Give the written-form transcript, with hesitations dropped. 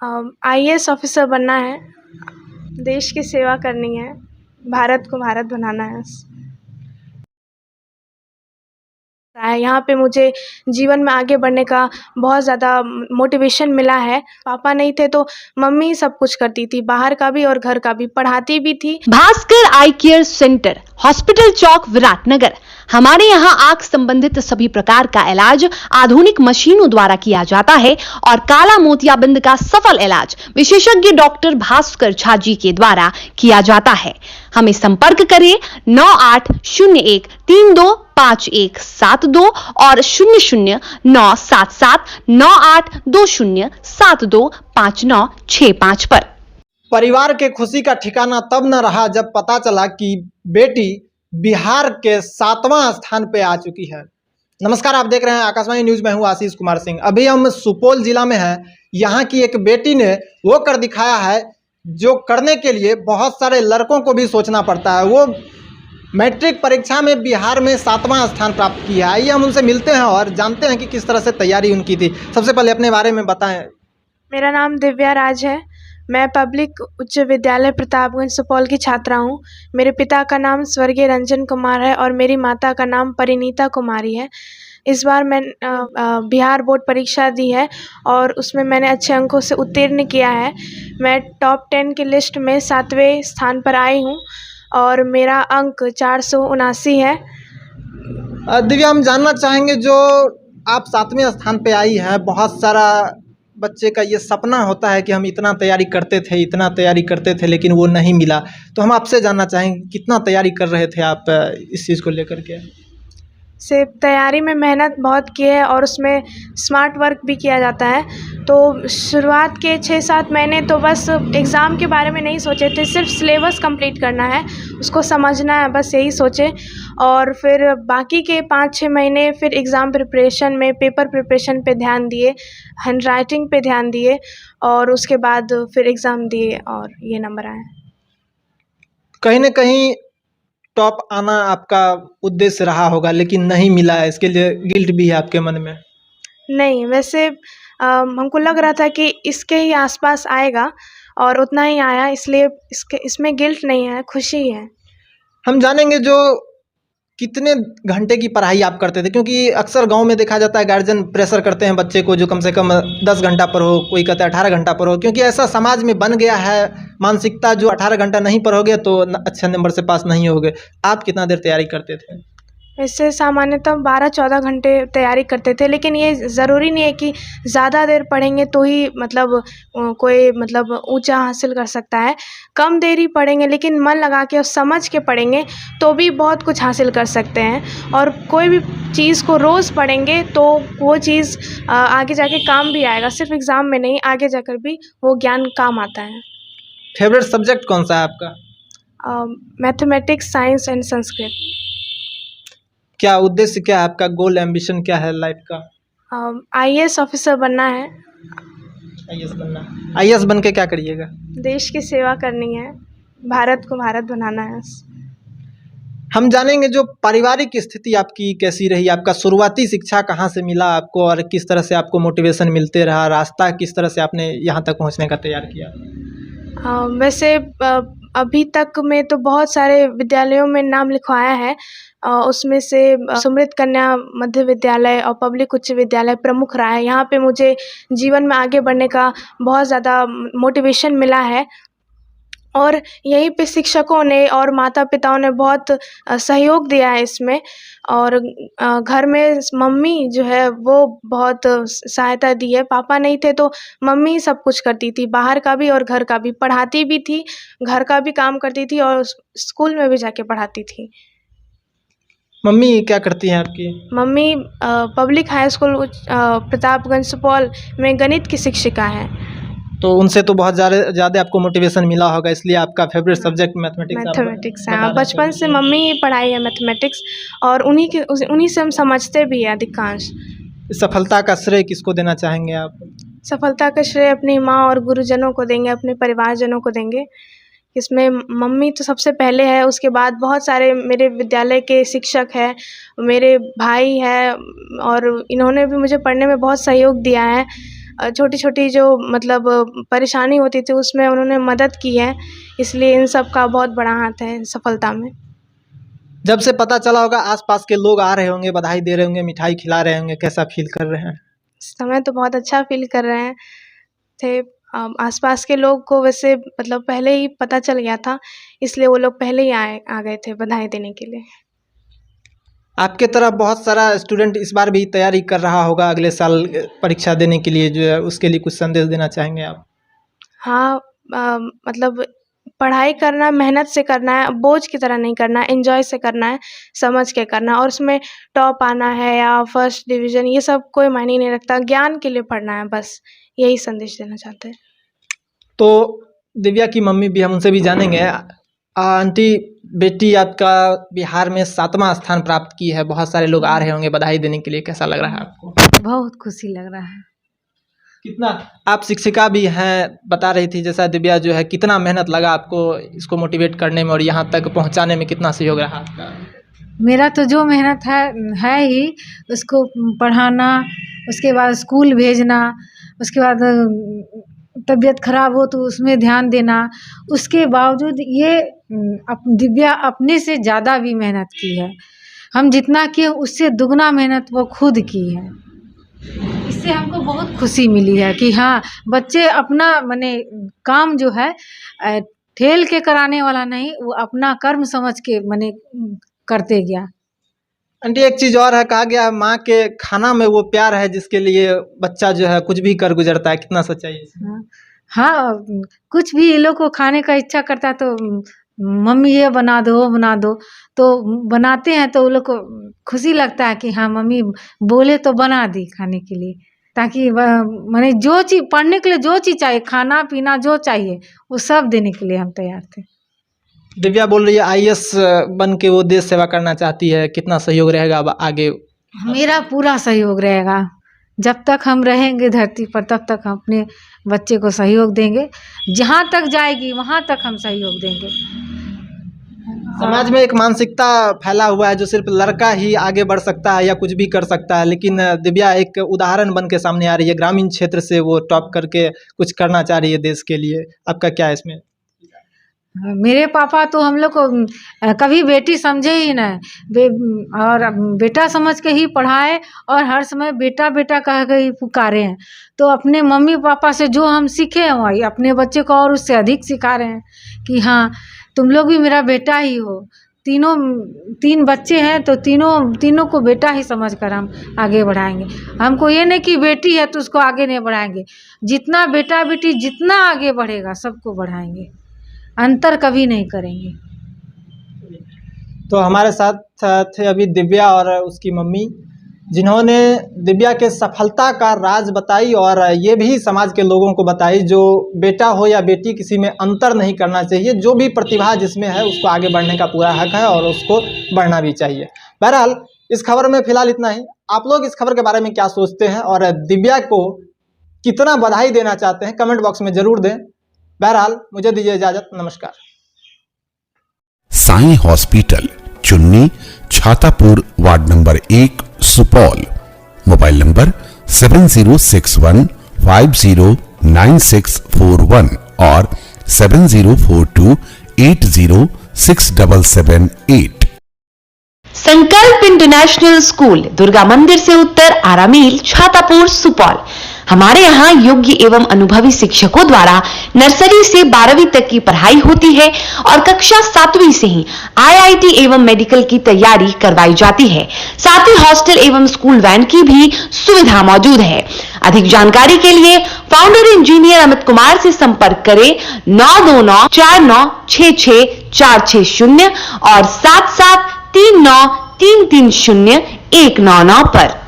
IAS officer बनना है, देश की सेवा करनी है, भारत को भारत बनाना है। यहाँ पे मुझे जीवन में आगे बढ़ने का बहुत ज़्यादा मोटिवेशन मिला है। पापा नहीं थे तो मम्मी सब कुछ करती थी, बाहर का भी और घर का भी, पढ़ाती भी थी। भास्कर आई केयर सेंटर, हॉस्पिटल चौक, विराटनगर। हमारे यहाँ आंख संबंधित सभी प्रकार का इलाज आधुनिक मशीनों द्वारा किया जाता है और काला मोतियाबिंद का सफल इलाज विशेषज्ञ डॉक्टर भास्कर झा जी के द्वारा किया जाता है। हमें संपर्क करें 9801325172 और 009779820725965 पर। परिवार के खुशी का ठिकाना तब न रहा जब पता चला कि बेटी बिहार के 7वां स्थान पे आ चुकी है। नमस्कार, आप देख रहे हैं आकाशवाणी न्यूज में हूं आशीष कुमार सिंह। अभी हम सुपौल जिला में हैं। यहाँ की एक बेटी ने वो कर दिखाया है जो करने के लिए बहुत सारे लड़कों को भी सोचना पड़ता है। वो मैट्रिक परीक्षा में बिहार में 7वां स्थान प्राप्त किया है। आइए हम उनसे मिलते हैं और जानते हैं कि किस तरह से तैयारी उनकी थी। सबसे पहले अपने बारे में बताएं। मेरा नाम दिव्या राज है। मैं पब्लिक उच्च विद्यालय प्रतापगंज सुपौल की छात्रा हूँ। मेरे पिता का नाम स्वर्गीय रंजन कुमार है और मेरी माता का नाम परिणीता कुमारी है। इस बार मैं बिहार बोर्ड परीक्षा दी है और उसमें मैंने अच्छे अंकों से उत्तीर्ण किया है। मैं टॉप 10 की लिस्ट में 7वें स्थान पर आई हूँ और मेरा अंक 479 है। दिव्या, हम जानना चाहेंगे, जो आप 7वें स्थान पे आई हैं, बहुत सारा बच्चे का ये सपना होता है कि हम इतना तैयारी करते थे लेकिन वो नहीं मिला। तो हम आपसे जानना चाहेंगे कितना तैयारी कर रहे थे आप इस चीज़ को लेकर के? तैयारी में मेहनत बहुत की है और उसमें स्मार्ट वर्क भी किया जाता है। तो शुरुआत के 6-7 महीने तो बस एग्ज़ाम के बारे में नहीं सोचे थे, सिर्फ सिलेबस कंप्लीट करना है, उसको समझना है, बस यही सोचे। और फिर बाकी के 5-6 महीने फिर एग्ज़ाम प्रिपरेशन में, पेपर प्रिपरेशन पे ध्यान दिए, हैंड राइटिंग पे ध्यान दिए और उसके बाद फिर एग्ज़ाम दिए और ये नंबर आए। कहीं ना कहीं टॉप आना आपका उद्देश्य रहा होगा लेकिन नहीं मिला है, इसके लिए गिल्ट भी है आपके मन में? नहीं, वैसे हमको लग रहा था कि इसके ही आसपास आएगा और उतना ही आया, इसलिए इसमें गिल्ट नहीं है, खुशी है। हम जानेंगे जो कितने घंटे की पढ़ाई आप करते थे, क्योंकि अक्सर गांव में देखा जाता है गार्जियन प्रेशर करते हैं बच्चे को जो कम से कम 10 घंटा पढ़ो, कोई कहता है 18 घंटा पढ़ो, क्योंकि ऐसा समाज में बन गया है मानसिकता, जो 18 घंटा नहीं पढ़ोगे तो अच्छे नंबर से पास नहीं होगे। आप कितना देर तैयारी करते थे? वैसे सामान्यतः 12-14 घंटे तैयारी करते थे, लेकिन ये ज़रूरी नहीं है कि ज़्यादा देर पढ़ेंगे तो ही कोई ऊंचा हासिल कर सकता है। कम देर ही पढ़ेंगे लेकिन मन लगा के और समझ के पढ़ेंगे तो भी बहुत कुछ हासिल कर सकते हैं। और कोई भी चीज़ को रोज़ पढ़ेंगे तो वो चीज़ आगे जाके काम भी आएगा, सिर्फ एग्ज़ाम में नहीं, आगे जाकर भी वो ज्ञान काम आता है। फेवरेट सब्जेक्ट कौन सा है आपका? Mathematics, science and Sanskrit. क्या उद्देश्य, क्या है आपका गोल, एम्बिशन क्या है लाइफ का? आईएएस ऑफिसर बनना है। आईएएस बनना। आईएएस बन के क्या करिएगा? देश की सेवा करनी है, भारत को भारत बनाना है। हम जानेंगे जो पारिवारिक स्थिति आपकी कैसी रही, आपका शुरुआती शिक्षा कहाँ से मिला आपको और किस तरह से आपको मोटिवेशन मिलते रहा, रास्ता किस तरह से आपने यहाँ तक पहुँचने का तैयार किया? वैसे अभी तक में तो बहुत सारे विद्यालयों में नाम लिखवाया है, उसमें से सुमृत कन्या मध्य विद्यालय और पब्लिक उच्च विद्यालय प्रमुख रहा है। यहाँ पे मुझे जीवन में आगे बढ़ने का बहुत ज़्यादा मोटिवेशन मिला है और यहीं पे शिक्षकों ने और माता पिताओं ने बहुत सहयोग दिया है इसमें। और घर में मम्मी जो है वो बहुत सहायता दी है। पापा नहीं थे तो मम्मी सब कुछ करती थी, बाहर का भी और घर का भी, पढ़ाती भी थी, घर का भी काम करती थी और स्कूल में भी जाके पढ़ाती थी। मम्मी क्या करती हैं आपकी? Mummy public high school Pratapganj Supaul में गणित की शिक्षिका हैं। तो उनसे तो बहुत ज़्यादा आपको मोटिवेशन मिला होगा, इसलिए आपका फेवरेट सब्जेक्ट मैथमेटिक्स है। बचपन से मम्मी ही पढ़ाई है मैथमेटिक्स और उन्हीं से हम समझते भी हैं अधिकांश। सफलता का श्रेय किसको देना चाहेंगे आप? सफलता का श्रेय अपनी माँ और गुरुजनों को देंगे, अपने परिवारजनों को देंगे। इसमें मम्मी तो सबसे पहले है, उसके बाद बहुत सारे मेरे विद्यालय के शिक्षक हैं, मेरे भाई हैं और इन्होंने भी मुझे पढ़ने में बहुत सहयोग दिया है। छोटी छोटी जो मतलब परेशानी होती थी उसमें उन्होंने मदद की है, इसलिए इन सब का बहुत बड़ा हाथ है सफलता में। जब से पता चला होगा आसपास के लोग आ रहे होंगे, बधाई दे रहे होंगे, मिठाई खिला रहे होंगे, कैसा फील कर रहे हैं? इस समय तो बहुत अच्छा फील कर रहे हैं थे। आसपास के लोग को वैसे मतलब पहले ही पता चल गया था, इसलिए वो लोग पहले ही आ गए थे बधाई देने के लिए। आपके तरफ बहुत सारा स्टूडेंट इस बार भी तैयारी कर रहा होगा अगले साल परीक्षा देने के लिए, जो है उसके लिए कुछ संदेश देना चाहेंगे आप? हाँ, मतलब पढ़ाई करना मेहनत से करना है, बोझ की तरह नहीं करना है, एंजॉय से करना है, समझ के करना है। और उसमें टॉप आना है या फर्स्ट डिवीज़न ये सब कोई मायने नहीं रखता, ज्ञान के लिए पढ़ना है, बस यही संदेश देना चाहते हैं। तो दिव्या की मम्मी भी, हम उनसे भी जानेंगे। आंटी, बेटी आपका बिहार में 7वां स्थान प्राप्त की है, बहुत सारे लोग आ रहे होंगे बधाई देने के लिए, कैसा लग रहा है आपको? बहुत खुशी लग रहा है। कितना, आप शिक्षिका भी हैं, बता रही थी जैसा दिव्या जो है, कितना मेहनत लगा आपको इसको मोटिवेट करने में और यहाँ तक पहुँचाने में कितना सहयोग रहा आपका? मेरा तो जो मेहनत है ही, उसको पढ़ाना, उसके बाद स्कूल भेजना, उसके बाद तबीयत खराब हो तो उसमें ध्यान देना। उसके बावजूद ये दिव्या अपने से ज़्यादा भी मेहनत की है। हम जितना किए उससे दुगना मेहनत वो खुद की है। इससे हमको बहुत खुशी मिली है कि हाँ, बच्चे अपना माने काम जो है ठेल के कराने वाला नहीं, वो अपना कर्म समझ के माने करते गया। आंटी, एक चीज़ और है, कहा गया है माँ के खाना में वो प्यार है जिसके लिए बच्चा जो है कुछ भी कर गुजरता है, कितना सच्चाई है? हाँ, कुछ भी ये लोग को खाने का इच्छा करता है तो मम्मी ये बना दो, वो बना दो, तो बनाते हैं तो वो लोग को खुशी लगता है कि हाँ मम्मी बोले तो बना दी खाने के लिए, ताकि माने जो चीज़ पढ़ने के लिए जो चीज़ चाहिए, खाना पीना जो चाहिए वो सब देने के लिए हम तैयार थे। दिव्या बोल रही है IAS बन के वो देश सेवा करना चाहती है, कितना सहयोग रहेगा अब आगे? मेरा पूरा सहयोग रहेगा, जब तक हम रहेंगे धरती पर तब तक हम अपने बच्चे को सहयोग देंगे, जहाँ तक जाएगी वहाँ तक हम सहयोग देंगे। समाज में एक मानसिकता फैला हुआ है जो सिर्फ लड़का ही आगे बढ़ सकता है या कुछ भी कर सकता है, लेकिन दिव्या एक उदाहरण बन के सामने आ रही है, ग्रामीण क्षेत्र से वो टॉप करके कुछ करना चाह रही है देश के लिए। आपका क्या है इसमें? मेरे पापा तो हम लोग को कभी बेटी समझे ही नहीं, और बेटा समझ के ही पढ़ाए और हर समय बेटा बेटा कह के ही पुकारे हैं। तो अपने मम्मी पापा से जो हम सीखे हैं वही अपने बच्चे को और उससे अधिक सिखा रहे हैं कि हाँ तुम लोग भी मेरा बेटा ही हो। तीन बच्चे हैं तो तीनों को बेटा ही समझकर हम आगे बढ़ाएंगे। हमको ये नहीं कि बेटी है तो उसको आगे नहीं बढ़ाएंगे, जितना बेटा बेटी जितना आगे बढ़ेगा सबको बढ़ाएंगे, अंतर कभी नहीं करेंगे। तो हमारे साथ थे अभी दिव्या और उसकी मम्मी, जिन्होंने दिव्या के सफलता का राज बताई और ये भी समाज के लोगों को बताई, जो बेटा हो या बेटी किसी में अंतर नहीं करना चाहिए, जो भी प्रतिभा जिसमें है उसको आगे बढ़ने का पूरा हक है और उसको बढ़ना भी चाहिए। बहरहाल इस खबर में फिलहाल इतना ही। आप लोग इस खबर के बारे में क्या सोचते हैं और दिव्या को कितना बधाई देना चाहते हैं कमेंट बॉक्स में जरूर दें। बहरहाल मुझे दीजिए इजाजत, नमस्कार। साईं हॉस्पिटल, चुन्नी, Chhatapur, ward number 1, Supaul. Mobile number 7061509641 और 7042806778। संकल्प इंटरनेशनल स्कूल, दुर्गा मंदिर से उत्तर, आरामील, छातापुर, सुपौल। हमारे यहाँ योग्य एवं अनुभवी शिक्षकों द्वारा नर्सरी से 12वीं तक की पढ़ाई होती है और कक्षा 7वीं से ही IIT एवं मेडिकल की तैयारी करवाई जाती है। साथ ही हॉस्टल एवं स्कूल वैन की भी सुविधा मौजूद है। अधिक जानकारी के लिए फाउंडर इंजीनियर अमित कुमार से संपर्क करें 9294966460 और 7739330199 पर।